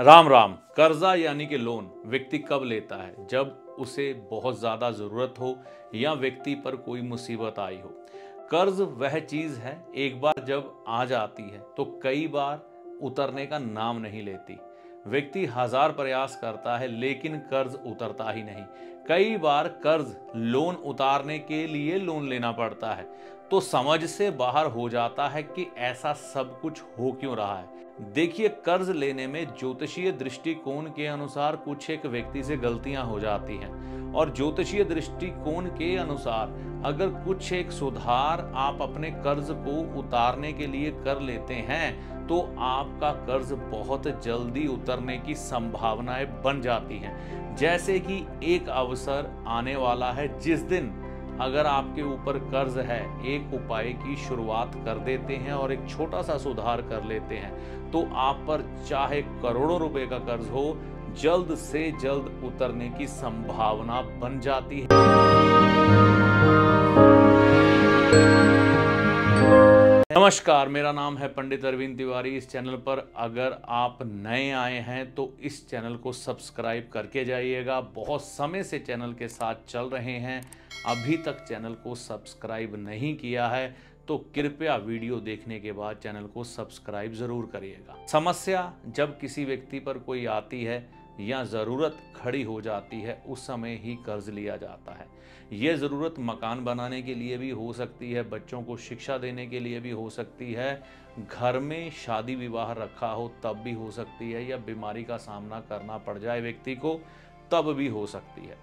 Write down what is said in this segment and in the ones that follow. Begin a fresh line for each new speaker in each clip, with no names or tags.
राम राम। कर्जा यानी कि लोन व्यक्ति कब लेता है? जब उसे बहुत ज़्यादा ज़रूरत हो या व्यक्ति पर कोई मुसीबत आई हो। कर्ज वह चीज़ है, एक बार जब आ जाती है तो कई बार उतरने का नाम नहीं लेती। व्यक्ति हजार प्रयास करता है लेकिन कर्ज उतरता ही नहीं। कई बार कर्ज लोन उतारने के लिए लोन लेना पड़ता है तो समझ से बाहर हो जाता है कि ऐसा सब कुछ हो क्यों रहा है। देखिए, कर्ज लेने में ज्योतिषीय दृष्टिकोण के अनुसार कुछ एक व्यक्ति से गलतियां हो जाती हैं और ज्योतिषीय दृष्टिकोण के अनुसार अगर कुछ एक सुधार आप अपने कर्ज को उतारने के लिए कर लेते हैं तो आपका कर्ज बहुत जल्दी उतरने की संभावनाएं बन जाती हैं। जैसे कि एक अवसर आने वाला है जिस दिन अगर आपके ऊपर कर्ज है, एक उपाय की शुरुआत कर देते हैं और एक छोटा सा सुधार कर लेते हैं तो आप पर चाहे करोड़ों रुपए का कर्ज हो, जल्द से जल्द उतरने की संभावना बन जाती है। नमस्कार, मेरा नाम है पंडित अरविंद तिवारी। इस चैनल पर अगर आप नए आए हैं तो इस चैनल को सब्सक्राइब करके जाइएगा। बहुत समय से चैनल के साथ चल रहे हैं, अभी तक चैनल को सब्सक्राइब नहीं किया है तो कृपया वीडियो देखने के बाद चैनल को सब्सक्राइब जरूर करिएगा। समस्या जब किसी व्यक्ति पर कोई आती है या ज़रूरत खड़ी हो जाती है उस समय ही कर्ज लिया जाता है। ये ज़रूरत मकान बनाने के लिए भी हो सकती है, बच्चों को शिक्षा देने के लिए भी हो सकती है, घर में शादी विवाह रखा हो तब भी हो सकती है, या बीमारी का सामना करना पड़ जाए व्यक्ति को तब भी हो सकती है।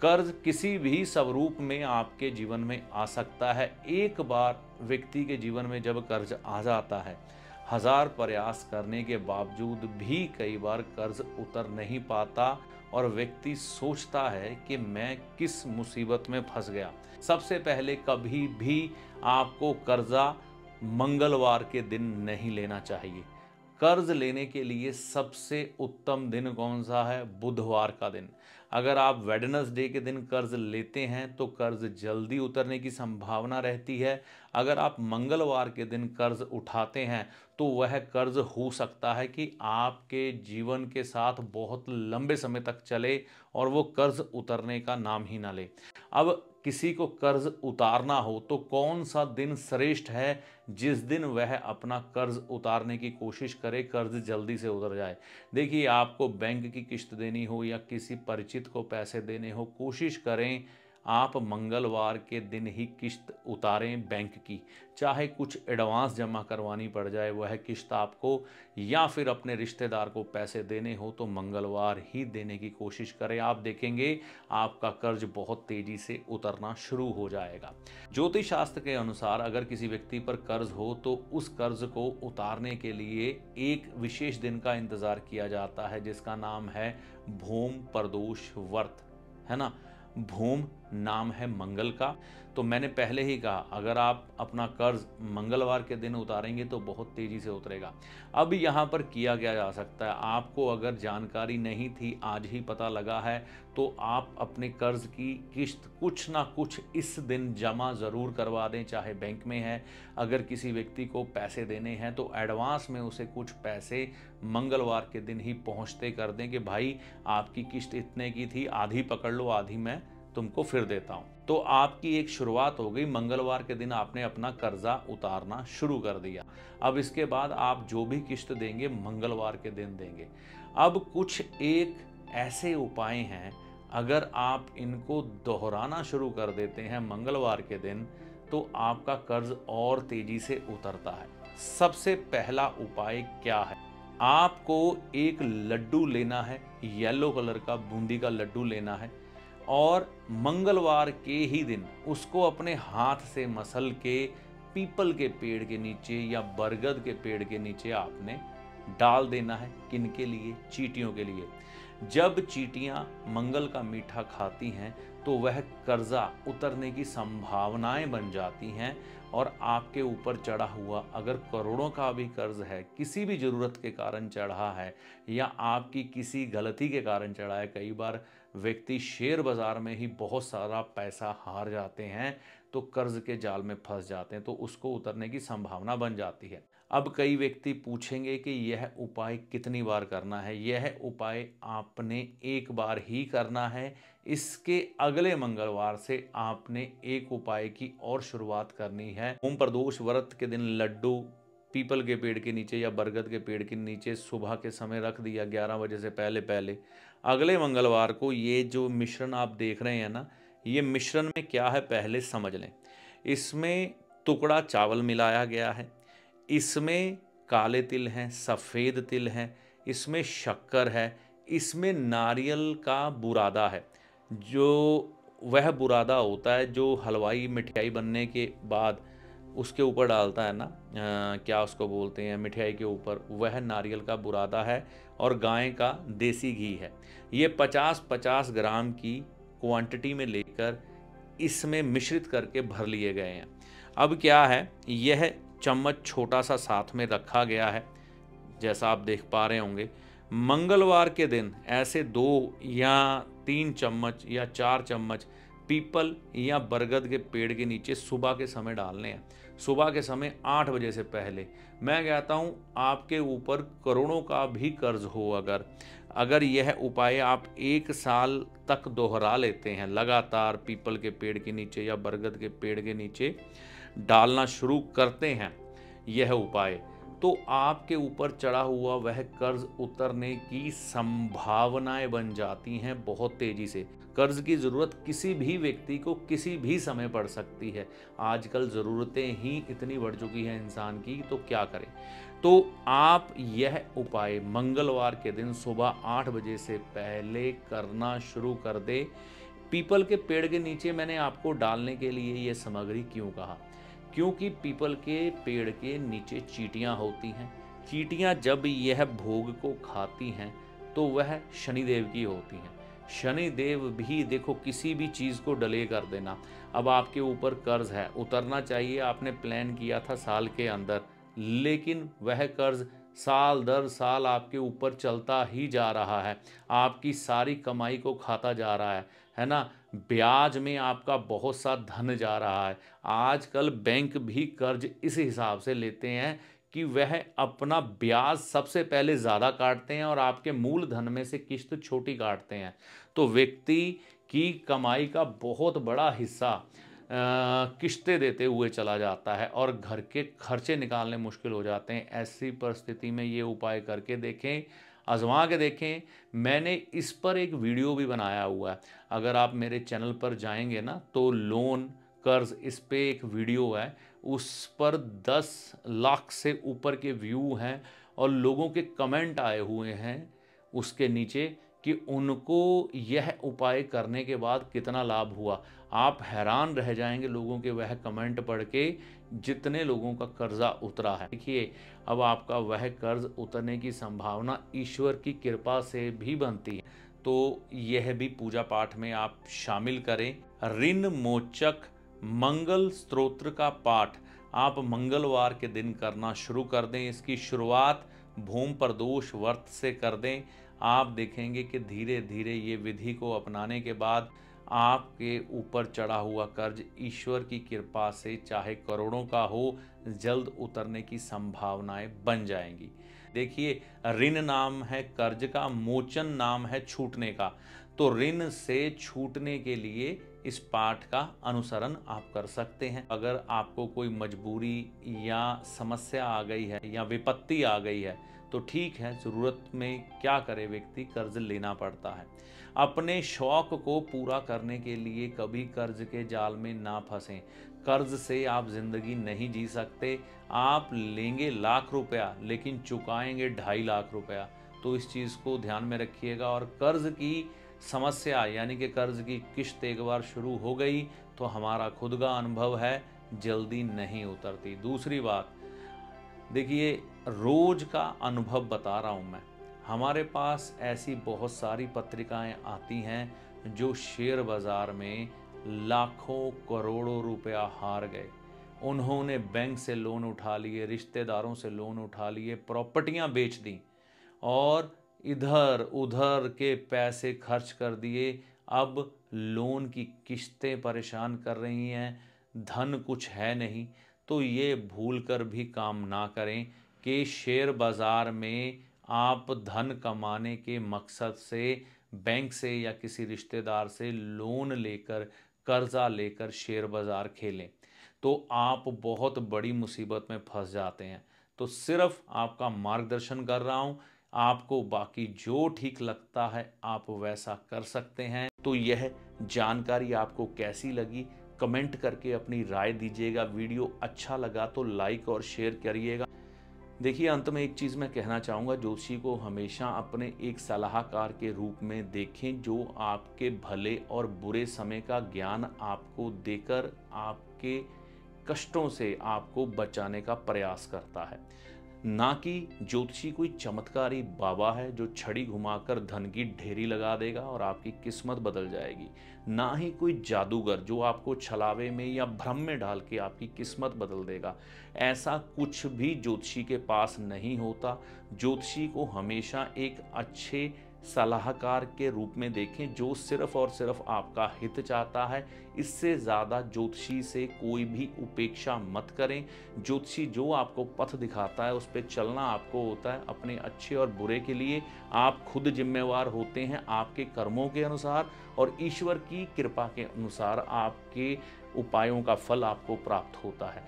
कर्ज किसी भी स्वरूप में आपके जीवन में आ सकता है। एक बार व्यक्ति के जीवन में जब कर्ज आ जाता है, हजार प्रयास करने के बावजूद भी कई बार कर्ज उतर नहीं पाता और व्यक्ति सोचता है कि मैं किस मुसीबत में फंस गया। सबसे पहले कभी भी आपको कर्जा मंगलवार के दिन नहीं लेना चाहिए। कर्ज लेने के लिए सबसे उत्तम दिन कौन सा है? बुधवार का दिन। अगर आप वेडनेसडे के दिन कर्ज लेते हैं तो कर्ज जल्दी उतरने की संभावना रहती है। अगर आप मंगलवार के दिन कर्ज उठाते हैं तो वह कर्ज हो सकता है कि आपके जीवन के साथ बहुत लंबे समय तक चले और वो कर्ज उतरने का नाम ही ना ले। अब किसी को कर्ज उतारना हो तो कौन सा दिन श्रेष्ठ है जिस दिन वह अपना कर्ज उतारने की कोशिश करे, कर्ज जल्दी से उतर जाए। देखिए, आपको बैंक की किस्त देनी हो या किसी परिचित को पैसे देने हो, कोशिश करें आप मंगलवार के दिन ही किस्त उतारें बैंक की। चाहे कुछ एडवांस जमा करवानी पड़ जाए वह किस्त आपको, या फिर अपने रिश्तेदार को पैसे देने हो तो मंगलवार ही देने की कोशिश करें। आप देखेंगे आपका कर्ज बहुत तेजी से उतरना शुरू हो जाएगा। ज्योतिष शास्त्र के अनुसार अगर किसी व्यक्ति पर कर्ज हो तो उस कर्ज को उतारने के लिए एक विशेष दिन का इंतजार किया जाता है जिसका नाम है भूम प्रदोष व्रत, है ना। भूम नाम है मंगल का। तो मैंने पहले ही कहा, अगर आप अपना कर्ज मंगलवार के दिन उतारेंगे तो बहुत तेजी से उतरेगा। अब यहाँ पर किया क्या जा सकता है? आपको अगर जानकारी नहीं थी, आज ही पता लगा है, तो आप अपने कर्ज की किस्त कुछ ना कुछ इस दिन जमा ज़रूर करवा दें, चाहे बैंक में है। अगर किसी व्यक्ति को पैसे देने हैं तो एडवांस में उसे कुछ पैसे मंगलवार के दिन ही पहुँचते कर दें कि भाई आपकी किस्त इतने की थी, आधी पकड़ लो, आधी मैं तुमको फिर देता हूं। तो आपकी एक शुरुआत हो गई। मंगलवार के दिन आपने अपना कर्जा उतारना शुरू कर दिया। अब इसके बाद आप जो भी किस्त देंगे मंगलवार के दिन देंगे। अब कुछ एक ऐसे उपाय हैं, अगर आप इनको दोहराना शुरू कर देते हैं मंगलवार के दिन तो आपका कर्ज और तेजी से उतरता है। सबसे पहला उपाय क्या है? आपको एक लड्डू लेना है, येलो कलर का बूंदी का लड्डू लेना है और मंगलवार के ही दिन उसको अपने हाथ से मसल के पीपल के पेड़ के नीचे या बरगद के पेड़ के नीचे आपने डाल देना है। किनके लिए? चींटियों के लिए। जब चींटियां मंगल का मीठा खाती हैं तो वह कर्जा उतरने की संभावनाएं बन जाती हैं और आपके ऊपर चढ़ा हुआ अगर करोड़ों का भी कर्ज है, किसी भी जरूरत के कारण चढ़ा है या आपकी किसी गलती के कारण चढ़ा है, कई बार व्यक्ति शेयर बाजार में ही बहुत सारा पैसा हार जाते हैं तो कर्ज के जाल में फंस जाते हैं, तो उसको उतरने की संभावना बन जाती है। अब कई व्यक्ति पूछेंगे कि यह उपाय कितनी बार करना है। यह उपाय आपने एक बार ही करना है। इसके अगले मंगलवार से आपने एक उपाय की और शुरुआत करनी है। ओम प्रदोष व्रत के दिन लड्डू पीपल के पेड़ के नीचे या बरगद के पेड़ के नीचे सुबह के समय रख दिया 11 बजे से पहले पहले। अगले मंगलवार को ये जो मिश्रण आप देख रहे हैं ना, ये मिश्रण में क्या है पहले समझ लें। इसमें टुकड़ा चावल मिलाया गया है, इसमें काले तिल हैं, सफ़ेद तिल हैं, इसमें शक्कर है, इसमें नारियल का बुरादा है। जो वह बुरादा होता है जो हलवाई मिठाई बनने के बाद उसके ऊपर डालता है ना, क्या उसको बोलते हैं मिठाई के ऊपर, वह नारियल का बुरादा है और गाय का देसी घी है। ये 50-50 ग्राम की क्वांटिटी में लेकर इसमें मिश्रित करके भर लिए गए हैं। अब क्या है, यह चम्मच छोटा सा साथ में रखा गया है जैसा आप देख पा रहे होंगे। मंगलवार के दिन ऐसे 2 या 3 चम्मच या 4 चम्मच पीपल या बरगद के पेड़ के नीचे सुबह के समय डालने हैं। सुबह के समय 8 बजे से पहले। मैं कहता हूँ आपके ऊपर करोड़ों का भी कर्ज हो, अगर यह उपाय आप 1 साल तक दोहरा लेते हैं, लगातार पीपल के पेड़ के नीचे या बरगद के पेड़ के नीचे डालना शुरू करते हैं यह उपाय, तो आपके ऊपर चढ़ा हुआ वह कर्ज उतरने की संभावनाएं बन जाती हैं बहुत तेजी से। कर्ज की ज़रूरत किसी भी व्यक्ति को किसी भी समय पड़ सकती है। आजकल ज़रूरतें ही इतनी बढ़ चुकी हैं इंसान की, तो क्या करें। तो आप यह उपाय मंगलवार के दिन सुबह 8 बजे से पहले करना शुरू कर दे। पीपल के पेड़ के नीचे मैंने आपको डालने के लिए ये सामग्री क्यों कहा, क्योंकि पीपल के पेड़ के नीचे चींटियां होती हैं। चींटियां जब यह भोग को खाती हैं तो वह शनिदेव की होती हैं। शनिदेव भी देखो किसी भी चीज़ को डिले कर देना। अब आपके ऊपर कर्ज है, उतरना चाहिए, आपने प्लान किया था साल के अंदर, लेकिन वह कर्ज साल दर साल आपके ऊपर चलता ही जा रहा है, आपकी सारी कमाई को खाता जा रहा है ना। ब्याज में आपका बहुत सा धन जा रहा है। आजकल बैंक भी कर्ज इस हिसाब से लेते हैं कि वह अपना ब्याज सबसे पहले ज़्यादा काटते हैं और आपके मूल धन में से किस्त छोटी काटते हैं। तो व्यक्ति की कमाई का बहुत बड़ा हिस्सा किस्तें देते हुए चला जाता है और घर के खर्चे निकालने मुश्किल हो जाते हैं। ऐसी परिस्थिति में ये उपाय करके देखें, आजमा के देखें। मैंने इस पर एक वीडियो भी बनाया हुआ है, अगर आप मेरे चैनल पर जाएंगे ना तो लोन कर्ज इस पे एक वीडियो है, उस पर 10 लाख से ऊपर के व्यू हैं और लोगों के कमेंट आए हुए हैं उसके नीचे कि उनको यह उपाय करने के बाद कितना लाभ हुआ। आप हैरान रह जाएंगे लोगों के वह कमेंट पढ़ के, जितने लोगों का कर्जा उतरा है। देखिए, अब आपका वह कर्ज उतरने की संभावना ईश्वर की कृपा से भी बनती है, तो यह भी पूजा पाठ में आप शामिल करें। ऋण मोचक मंगल स्तोत्र का पाठ आप मंगलवार के दिन करना शुरू कर दें। इसकी शुरुआत भूम प्रदोष व्रत से कर दें। आप देखेंगे कि धीरे धीरे ये विधि को अपनाने के बाद आपके ऊपर चढ़ा हुआ कर्ज ईश्वर की कृपा से चाहे करोड़ों का हो, जल्द उतरने की संभावनाएं बन जाएंगी। देखिए, ऋण नाम है कर्ज का, मोचन नाम है छूटने का। तो ऋण से छूटने के लिए इस पाठ का अनुसरण आप कर सकते हैं। अगर आपको कोई मजबूरी या समस्या आ गई है या विपत्ति आ गई है तो ठीक है, ज़रूरत में क्या करे व्यक्ति, कर्ज लेना पड़ता है। अपने शौक को पूरा करने के लिए कभी कर्ज के जाल में ना फंसें। कर्ज से आप ज़िंदगी नहीं जी सकते। आप लेंगे लाख रुपया लेकिन चुकाएंगे 2.5 लाख रुपया, तो इस चीज़ को ध्यान में रखिएगा। और कर्ज की समस्या यानी कि कर्ज की किश्त एक बार शुरू हो गई तो हमारा खुद का अनुभव है, जल्दी नहीं उतरती। दूसरी बात देखिए, रोज का अनुभव बता रहा हूँ मैं। हमारे पास ऐसी बहुत सारी पत्रिकाएं आती हैं जो शेयर बाजार में लाखों करोड़ों रुपया हार गए। उन्होंने बैंक से लोन उठा लिए, रिश्तेदारों से लोन उठा लिए, प्रॉपर्टियां बेच दी और इधर उधर के पैसे खर्च कर दिए। अब लोन की किश्तें परेशान कर रही हैं, धन कुछ है नहीं। तो ये भूल कर भी काम ना करें। कि शेयर बाज़ार में आप धन कमाने के मकसद से बैंक से या किसी रिश्तेदार से लोन लेकर, कर्जा लेकर शेयर बाज़ार खेलें तो आप बहुत बड़ी मुसीबत में फंस जाते हैं। तो सिर्फ आपका मार्गदर्शन कर रहा हूँ, आपको बाकी जो ठीक लगता है आप वैसा कर सकते हैं। तो यह जानकारी आपको कैसी लगी कमेंट करके अपनी राय दीजिएगा। वीडियो अच्छा लगा तो लाइक और शेयर करिएगा। देखिए, अंत में एक चीज़ मैं कहना चाहूँगा, ज्योतिषी को हमेशा अपने एक सलाहकार के रूप में देखें जो आपके भले और बुरे समय का ज्ञान आपको देकर आपके कष्टों से आपको बचाने का प्रयास करता है। ना कि ज्योतिषी कोई चमत्कारी बाबा है जो छड़ी घुमाकर धन की ढेरी लगा देगा और आपकी किस्मत बदल जाएगी। ना ही कोई जादूगर जो आपको छलावे में या भ्रम में डाल के आपकी किस्मत बदल देगा। ऐसा कुछ भी ज्योतिषी के पास नहीं होता। ज्योतिषी को हमेशा एक अच्छे सलाहकार के रूप में देखें जो सिर्फ और सिर्फ आपका हित चाहता है। इससे ज़्यादा ज्योतिषी से कोई भी उपेक्षा मत करें। ज्योतिषी जो आपको पथ दिखाता है उस पर चलना आपको होता है, अपने अच्छे और बुरे के लिए आप खुद जिम्मेवार होते हैं। आपके कर्मों के अनुसार और ईश्वर की कृपा के अनुसार आपके उपायों का फल आपको प्राप्त होता है।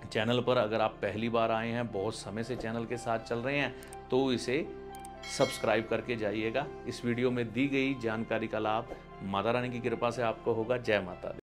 चैनल पर अगर आप पहली बार आए हैं, बहुत समय से चैनल के साथ चल रहे हैं, तो इसे सब्सक्राइब करके जाइएगा। इस वीडियो में दी गई जानकारी का लाभ माता रानी की कृपा से आपको होगा। जय माता दी।